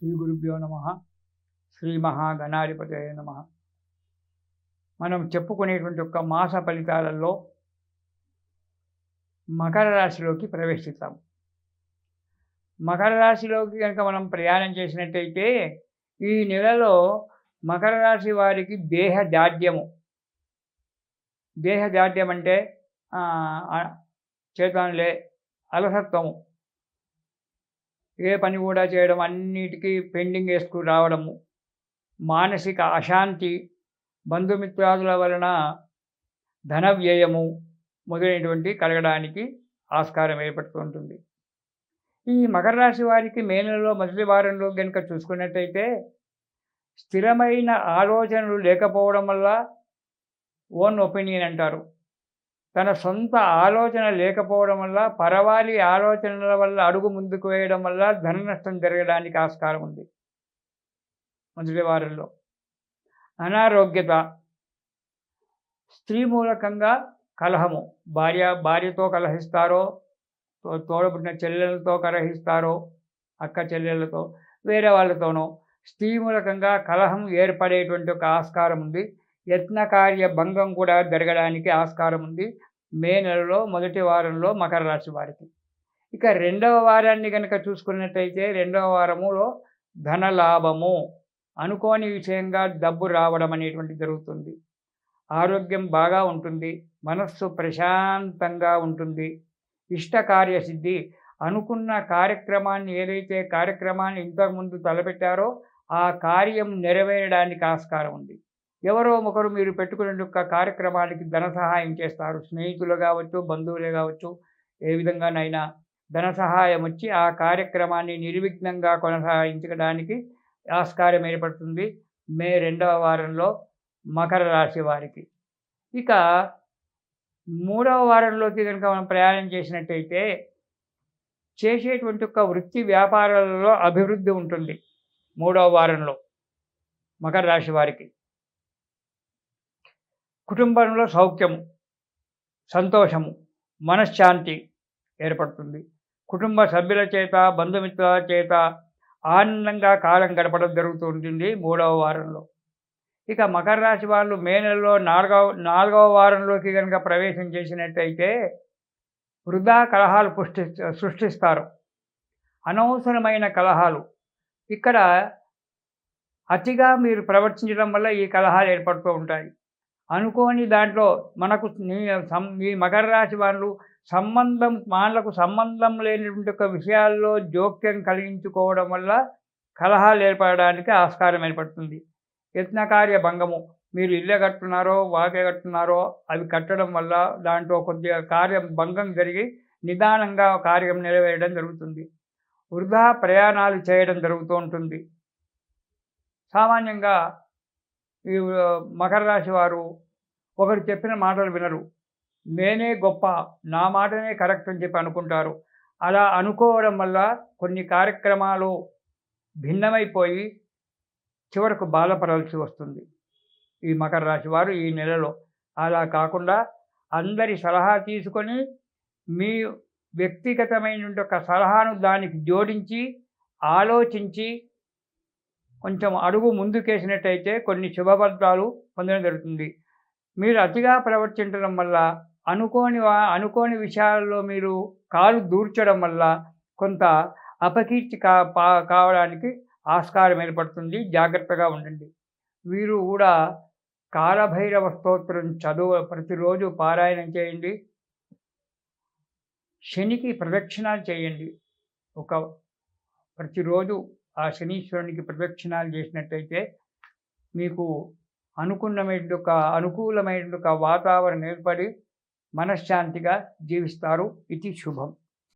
శ్రీ గురుభ్యో నమ. శ్రీ మహాగణాధిపతయే నమ. మనం చెప్పుకునేటువంటి ఒక మాస ఫలితాలలో మకర రాశిలోకి ప్రవేశిస్తాం. మకర రాశిలోకి కనుక మనం ప్రయాణం చేసినట్టయితే ఈ నెలలో మకర రాశి వారికి దేహదాఢ్యం అంటే చేతనులే అలసత్వము, ఏ పని కూడా చేయడం అన్నిటికీ పెండింగ్ వేసుకుని రావడము, మానసిక అశాంతి, బంధుమిత్రాదుల వలన ధన వ్యయము మొదలైనటువంటి కలగడానికి ఆస్కారం ఏర్పడుతుంటుంది. ఈ మకర రాశి వారికి మే నెలలో మొదటి వారంలో కనుక చూసుకున్నట్టయితే స్థిరమైన ఆలోచనలు లేకపోవడం వల్ల, ఓన్ ఒపీనియన్ అంటారు, తన సొంత ఆలోచన లేకపోవడం వల్ల, పరవారి ఆలోచనల వల్ల అడుగు ముందుకు వేయడం వల్ల ధన నష్టం జరగడానికి ఆస్కారం ఉంది. మొదటి వారంలో అనారోగ్యత, స్త్రీ మూలకంగా కలహము, భార్యతో కలహిస్తారో, తోడబుట్టిన చెల్లెలతో కలహిస్తారో, అక్క చెల్లెళ్ళతో, వేరే వాళ్ళతోనో స్త్రీ మూలకంగా కలహం ఏర్పడేటువంటి ఒక ఆస్కారం ఉంది. యత్నకార్య భంగం కూడా జరగడానికి ఆస్కారం ఉంది మే నెలలో మొదటి వారంలో మకర రాశి వారికి. ఇక రెండవ వారాన్ని కనుక చూసుకున్నట్టయితే రెండవ వారములో ధనలాభము, అనుకోని విషయంగా డబ్బు రావడం అనేటువంటి జరుగుతుంది. ఆరోగ్యం బాగా ఉంటుంది, మనస్సు ప్రశాంతంగా ఉంటుంది, ఇష్టకార్యసిద్ధి, అనుకున్న కార్యక్రమాన్ని ఏదైతే కార్యక్రమాన్ని ఇంతకుముందు తలపెట్టారో ఆ కార్యం నెరవేరడానికి ఆస్కారం ఉంది. ఎవరో ఒకరు మీరు పెట్టుకునే యొక్క కార్యక్రమానికి ధన సహాయం చేస్తారు. స్నేహితులు కావచ్చు, బంధువులే కావచ్చు, ఏ విధంగానైనా ధన సహాయం వచ్చి ఆ కార్యక్రమాన్ని నిర్విఘ్నంగా కొనసాగించడానికి ఆస్కారం ఏర్పడుతుంది మే రెండవ వారంలో మకర రాశి వారికి. ఇక మూడవ వారంలోకి కనుక మనం ప్రయాణం చేసినట్టయితే చేసేటువంటి ఒక వృత్తి వ్యాపారాలలో అభివృద్ధి ఉంటుంది మూడవ వారంలో మకర రాశి వారికి. కుటుంబంలో సౌఖ్యము, సంతోషము, మనశ్శాంతి ఏర్పడుతుంది. కుటుంబ సభ్యుల చేత, బంధుమిత్రుల చేత ఆనందంగా కాలం గడపడం జరుగుతూ ఉంటుంది మూడవ వారంలో. ఇక మకర రాశి వాళ్ళు మే నెలలో నాలుగవ వారంలోకి కనుక ప్రవేశం చేసినట్టయితే వృధా కలహాలు సృష్టిస్తారు. అనవసరమైన కలహాలు, ఇక్కడ అతిగా మీరు ప్రవర్తించడం వల్ల ఈ కలహాలు ఏర్పడుతూ ఉంటాయి. అనుకోని దాంట్లో మనకు ఈ మకర రాశి వాళ్ళు వాళ్ళకు సంబంధం లేనటువంటి ఒక విషయాల్లో జోక్యం కలిగించుకోవడం వల్ల కలహాలు ఏర్పడడానికి ఆస్కారం ఏర్పడుతుంది. యత్నకార్య భంగము, మీరు ఇల్లు కట్టున్నారో వాకే కట్టున్నారో అవి కట్టడం వల్ల దాంట్లో కొద్దిగా కార్యం భంగం జరిగి నిదానంగా కార్యం నెరవేరడం జరుగుతుంది. వృధా ప్రయాణాలు చేయడం జరుగుతూ ఉంటుంది. సామాన్యంగా ఈ మకర రాశి వారు ఒకరు చెప్పిన మాటలు వినరు, నేనే గొప్ప, నా మాటనే కరెక్ట్ అని చెప్పి అనుకుంటారు. అలా అనుకోవడం వల్ల కొన్ని కార్యక్రమాలు భిన్నమైపోయి చివరకు బాధపడాల్సి వస్తుంది ఈ మకర రాశి వారు ఈ నెలలో. అలా కాకుండా అందరి సలహా తీసుకొని మీ వ్యక్తిగతమైన ఒక సలహాను దానికి జోడించి ఆలోచించి కొంచెం అడుగు ముందుకేసినట్టయితే కొన్ని శుభఫలితాలు పొందడం జరుగుతుంది. మీరు అతిగా ప్రవర్తించడం వల్ల, అనుకోని విషయాల్లో మీరు కాలు దూర్చడం వల్ల కొంత అపకీర్తి కావడానికి ఆస్కారం ఏర్పడుతుంది. జాగ్రత్తగా ఉండండి. వీరు కూడా కాలభైరవ స్తోత్రం ప్రతిరోజు పారాయణం చేయండి. శనికి ప్రదక్షిణాలు చేయండి. ప్రతిరోజు ఆ శనీశ్వరునికి ప్రదక్షిణాలు చేసినట్టయితే మీకు అనుకూలమైన వాతావరణం ఏర్పడి మనశ్శాంతిగా జీవిస్తారు. ఇది శుభం.